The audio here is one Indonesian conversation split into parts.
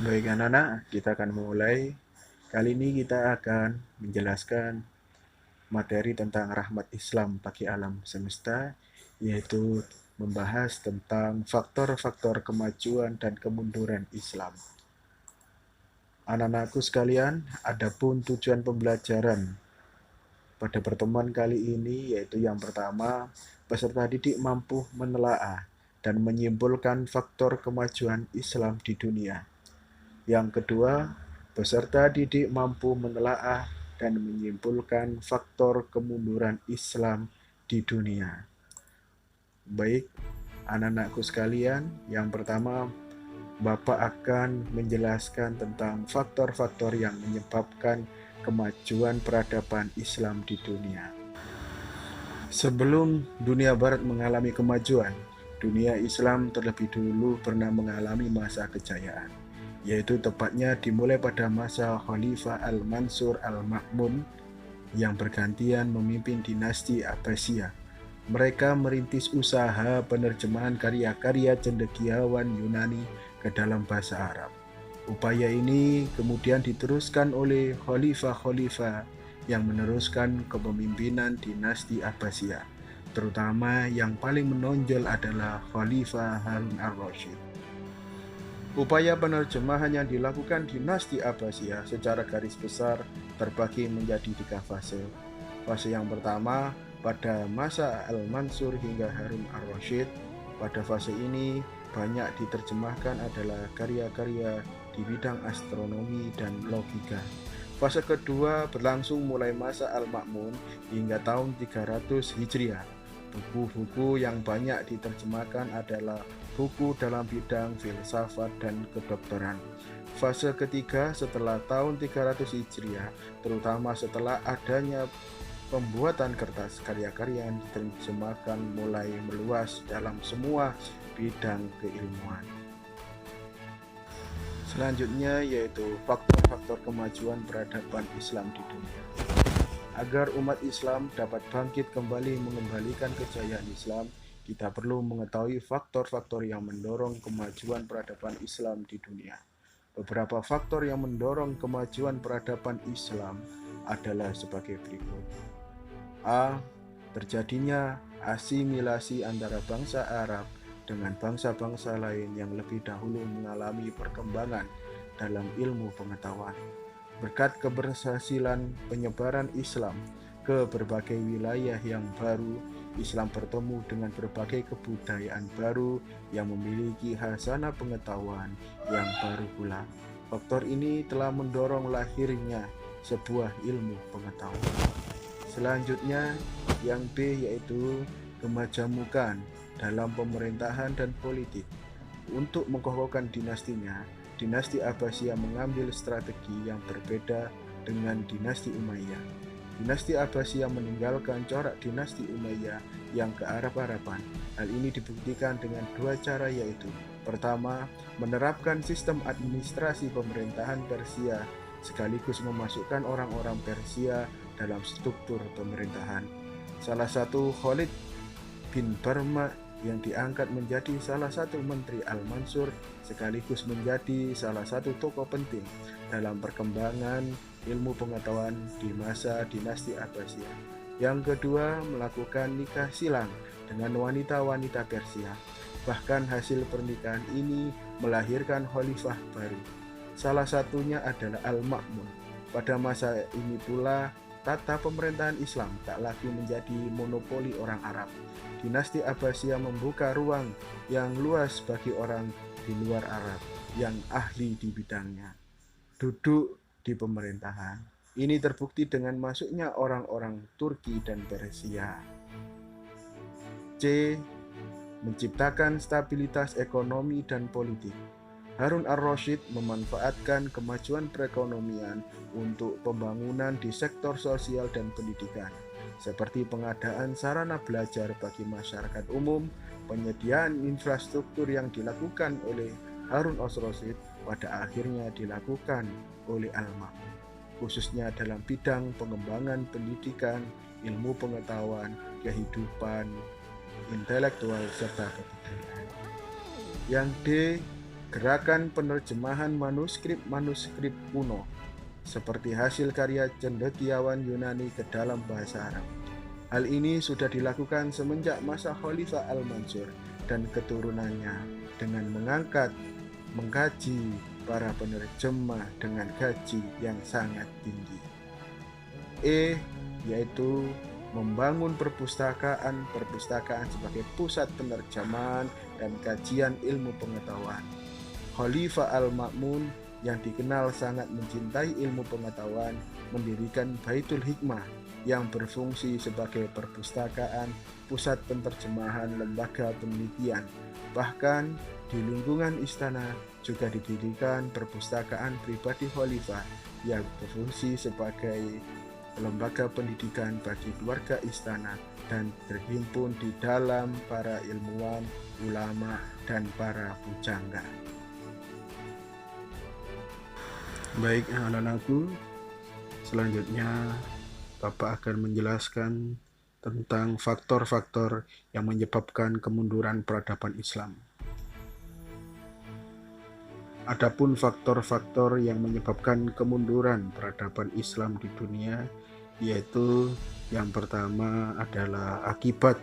Baik anak-anak, kita akan mulai. Kali ini kita akan menjelaskan materi tentang rahmat Islam bagi alam semesta, yaitu membahas tentang faktor-faktor kemajuan dan kemunduran Islam. Anak-anakku sekalian, adapun tujuan pembelajaran pada pertemuan kali ini yaitu yang pertama, peserta didik mampu menelaah dan menyimpulkan faktor kemajuan Islam di dunia. Yang kedua, peserta didik mampu menelaah dan menyimpulkan faktor kemunduran Islam di dunia. Baik, anak-anakku sekalian, yang pertama Bapak akan menjelaskan tentang faktor-faktor yang menyebabkan kemajuan peradaban Islam di dunia. Sebelum dunia barat mengalami kemajuan, dunia Islam terlebih dulu pernah mengalami masa kejayaan, yaitu tepatnya dimulai pada masa Khalifah Al-Mansur Al-Ma'mun yang bergantian memimpin dinasti Abbasiyah. Mereka merintis usaha penerjemahan karya-karya cendekiawan Yunani ke dalam bahasa Arab. Upaya ini kemudian diteruskan oleh khalifah-khalifah yang meneruskan kepemimpinan dinasti Abbasiyah, terutama yang paling menonjol adalah Khalifah Harun al-Rasyid. Upaya penerjemahan yang dilakukan dinasti Abbasiyah secara garis besar terbagi menjadi 3 fase. Fase yang pertama pada masa Al-Mansur hingga Harun al-Rasyid. Pada fase ini banyak diterjemahkan adalah karya-karya di bidang astronomi dan logika. Fase kedua berlangsung mulai masa Al-Ma'mun hingga tahun 300 Hijriah. Buku-buku yang banyak diterjemahkan adalah buku dalam bidang filsafat dan kedokteran. Fase ketiga setelah tahun 300 Hijriah, terutama setelah adanya pembuatan kertas, karya-karya yang diterjemahkan mulai meluas dalam semua bidang keilmuan. Selanjutnya yaitu faktor-faktor kemajuan peradaban Islam di dunia. Agar umat Islam dapat bangkit kembali mengembalikan kejayaan Islam, kita perlu mengetahui faktor-faktor yang mendorong kemajuan peradaban Islam di dunia. Beberapa faktor yang mendorong kemajuan peradaban Islam adalah sebagai berikut. A. Terjadinya asimilasi antara bangsa Arab dengan bangsa-bangsa lain yang lebih dahulu mengalami perkembangan dalam ilmu pengetahuan. Berkat keberhasilan penyebaran Islam ke berbagai wilayah yang baru, Islam bertemu dengan berbagai kebudayaan baru yang memiliki hasanah pengetahuan yang baru pula. Faktor ini telah mendorong lahirnya sebuah ilmu pengetahuan. Selanjutnya, yang B yaitu kemajemukan dalam pemerintahan dan politik. Untuk mengkokohkan dinastinya, dinasti Abbasiyah mengambil strategi yang berbeda dengan dinasti Umayyah. Dinasti Abbasiyah meninggalkan corak dinasti Umayyah yang kearab-araban. Hal ini dibuktikan dengan 2 cara yaitu: pertama, menerapkan sistem administrasi pemerintahan Persia sekaligus memasukkan orang-orang Persia dalam struktur pemerintahan. Salah satu Khalid bin Barma yang diangkat menjadi salah satu menteri Al-Mansur sekaligus menjadi salah satu tokoh penting dalam perkembangan ilmu pengetahuan di masa dinasti Abbasiyah. Yang kedua, melakukan nikah silang dengan wanita-wanita Persia. Bahkan hasil pernikahan ini melahirkan khalifah baru. Salah satunya adalah Al-Ma'mun. Pada masa ini pula, tata pemerintahan Islam tak lagi menjadi monopoli orang Arab. Dinasti Abbasiyah membuka ruang yang luas bagi orang di luar Arab yang ahli di bidangnya duduk di pemerintahan. Ini terbukti dengan masuknya orang-orang Turki dan Persia. C. Menciptakan stabilitas ekonomi dan politik. Harun al-Rasyid memanfaatkan kemajuan perekonomian untuk pembangunan di sektor sosial dan pendidikan, seperti pengadaan sarana belajar bagi masyarakat umum. Penyediaan infrastruktur yang dilakukan oleh Harun al-Rasyid pada akhirnya dilakukan oleh Al-Ma'mun, khususnya dalam bidang pengembangan pendidikan, ilmu pengetahuan, kehidupan intelektual, serta kebudayaan. Yang D. gerakan penerjemahan manuskrip-manuskrip kuno, seperti hasil karya cendekiawan Yunani ke dalam bahasa Arab. Hal ini sudah dilakukan semenjak masa Khalifah Al-Mansur dan keturunannya dengan menggaji para penerjemah dengan gaji yang sangat tinggi. Yaitu membangun perpustakaan sebagai pusat penerjemahan dan kajian ilmu pengetahuan. Khalifah Al-Ma'mun yang dikenal sangat mencintai ilmu pengetahuan mendirikan Baitul Hikmah yang berfungsi sebagai perpustakaan, pusat penerjemahan, lembaga penelitian. Bahkan di lingkungan istana juga didirikan perpustakaan pribadi Khalifah yang berfungsi sebagai lembaga pendidikan bagi keluarga istana dan terhimpun di dalam para ilmuwan, ulama, dan para pujangga. Baik anak-anakku, selanjutnya Bapak akan menjelaskan tentang faktor-faktor yang menyebabkan kemunduran peradaban Islam. Adapun faktor-faktor yang menyebabkan kemunduran peradaban Islam di dunia, yaitu yang pertama adalah akibat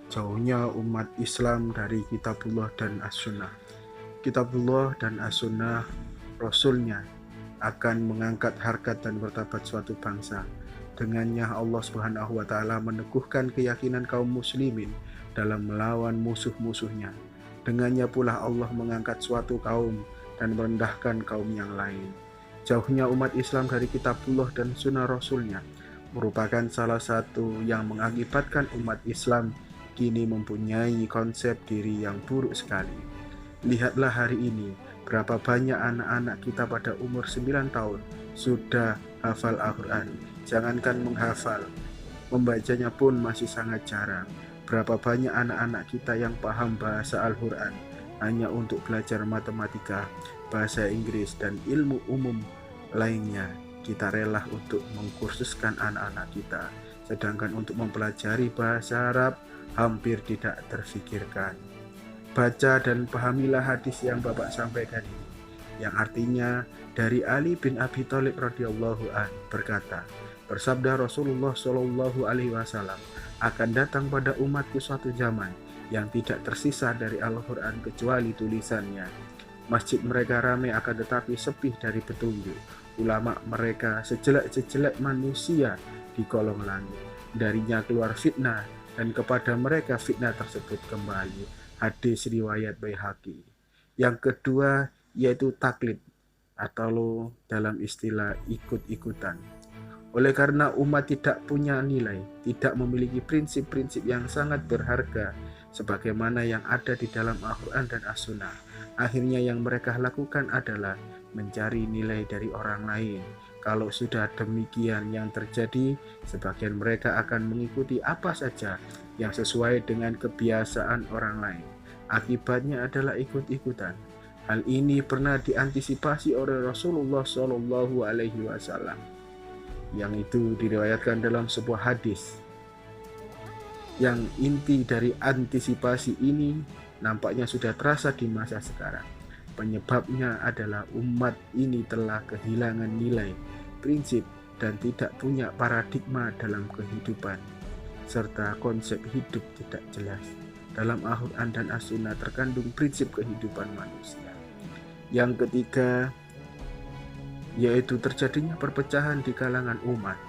jauhnya umat Islam dari Kitabullah dan As-Sunnah. Kitabullah dan As-Sunnah Rasulnya akan mengangkat harkat dan martabat suatu bangsa. Dengannya Allah Subhanahu wa Ta'ala meneguhkan keyakinan kaum muslimin dalam melawan musuh-musuhnya. Dengannya pula Allah mengangkat suatu kaum dan merendahkan kaum yang lain. Jauhnya umat Islam dari Kitabullah dan Sunnah Rasulnya merupakan salah satu yang mengakibatkan umat Islam kini mempunyai konsep diri yang buruk sekali. Lihatlah hari ini, berapa banyak anak-anak kita pada umur 9 tahun sudah hafal Al-Quran. Jangankan menghafal, membacanya pun masih sangat jarang. Berapa banyak anak-anak kita yang paham bahasa Al-Quran hanya untuk belajar matematika, bahasa Inggris, dan ilmu umum lainnya. Kita rela untuk mengkursuskan anak-anak kita, sedangkan untuk mempelajari bahasa Arab hampir tidak terfikirkan. Baca dan pahamilah hadis yang Bapak sampaikan ini, yang artinya dari Ali bin Abi Thalib radhiyallahu anhu berkata, bersabda Rasulullah Shallallahu alaihi wasallam, akan datang pada umatku suatu zaman yang tidak tersisa dari Al-Quran kecuali tulisannya. Masjid mereka ramai akan tetapi sepi dari petunjuk. Ulama mereka sejelek-sejelek manusia di kolong langit. Darinya keluar fitnah dan kepada mereka fitnah tersebut kembali. Hadis riwayat Baihaqi. Yang kedua yaitu taklid atau dalam istilah ikut-ikutan. Oleh karena umat tidak punya nilai, tidak memiliki prinsip-prinsip yang sangat berharga sebagaimana yang ada di dalam Al-Quran dan As-Sunnah, akhirnya yang mereka lakukan adalah mencari nilai dari orang lain. Kalau sudah demikian yang terjadi, sebagian mereka akan mengikuti apa saja yang sesuai dengan kebiasaan orang lain. Akibatnya adalah ikut-ikutan. Hal ini pernah diantisipasi oleh Rasulullah Shallallahu alaihi wasallam, yang itu diriwayatkan dalam sebuah hadis. Yang inti dari antisipasi ini nampaknya sudah terasa di masa sekarang. Penyebabnya adalah umat ini telah kehilangan nilai, prinsip, dan tidak punya paradigma dalam kehidupan, serta konsep hidup tidak jelas. Dalam Al-Quran dan As-Sunnah terkandung prinsip kehidupan manusia. Yang ketiga, yaitu terjadinya perpecahan di kalangan umat.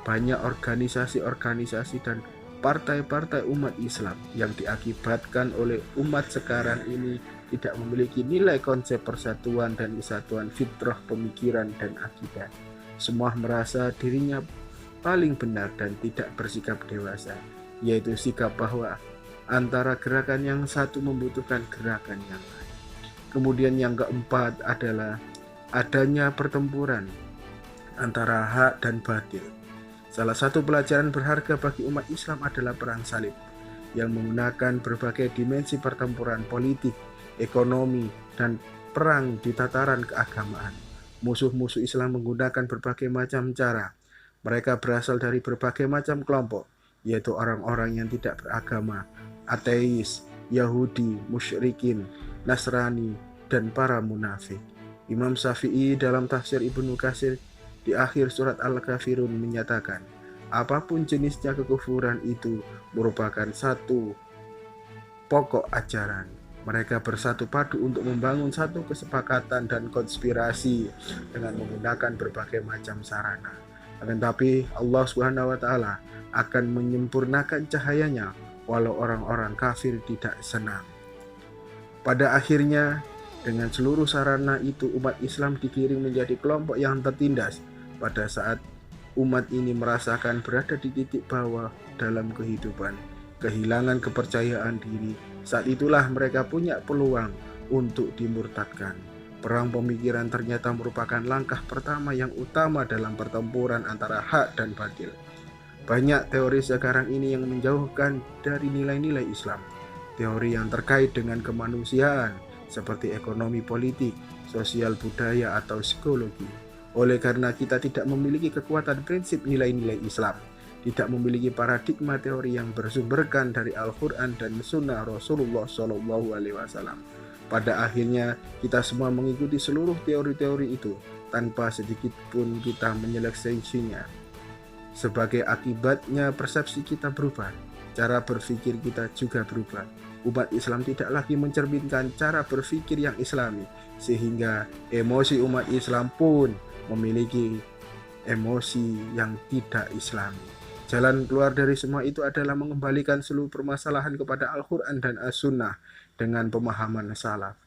Banyak organisasi-organisasi dan partai-partai umat Islam yang diakibatkan oleh umat sekarang ini tidak memiliki nilai konsep persatuan dan kesatuan fitrah pemikiran dan akidah. Semua merasa dirinya paling benar dan tidak bersikap dewasa, yaitu sikap bahwa antara gerakan yang satu membutuhkan gerakan yang lain. Kemudian yang keempat adalah adanya pertempuran antara hak dan batil. Salah satu pelajaran berharga bagi umat Islam adalah perang salib yang menggunakan berbagai dimensi pertempuran politik, ekonomi, dan perang di tataran keagamaan. Musuh-musuh Islam menggunakan berbagai macam cara. Mereka berasal dari berbagai macam kelompok, yaitu orang-orang yang tidak beragama, ateis, Yahudi, musyrikin, Nasrani, dan para munafik. Imam Syafi'i dalam tafsir Ibnu Katsir di akhir surat Al-Kafirun menyatakan, apapun jenisnya kekufuran itu merupakan satu pokok ajaran. Mereka bersatu padu untuk membangun satu kesepakatan dan konspirasi dengan menggunakan berbagai macam sarana. Akan tapi Allah Subhanahu wa taala akan menyempurnakan cahayanya walau orang-orang kafir tidak senang. Pada akhirnya, dengan seluruh sarana itu umat Islam digiring menjadi kelompok yang tertindas pada saat umat ini merasakan berada di titik bawah dalam kehidupan, kehilangan kepercayaan diri. Saat itulah mereka punya peluang untuk dimurtadkan. Perang pemikiran ternyata merupakan langkah pertama yang utama dalam pertempuran antara hak dan batil. Banyak teori sekarang ini yang menjauhkan dari nilai-nilai Islam. Teori yang terkait dengan kemanusiaan, seperti ekonomi politik, sosial budaya, atau psikologi. Oleh karena kita tidak memiliki kekuatan prinsip nilai-nilai Islam, tidak memiliki paradigma teori yang bersumberkan dari Al-Quran dan Sunnah Rasulullah SAW. Pada akhirnya, kita semua mengikuti seluruh teori-teori itu tanpa sedikit pun kita menyeleksinya. Sebagai akibatnya, persepsi kita berubah, cara berpikir kita juga berubah. Umat Islam tidak lagi mencerminkan cara berpikir yang Islami, sehingga emosi umat Islam pun memiliki emosi yang tidak Islami. Jalan keluar dari semua itu adalah mengembalikan seluruh permasalahan kepada Al-Quran dan As-Sunnah dengan pemahaman salaf.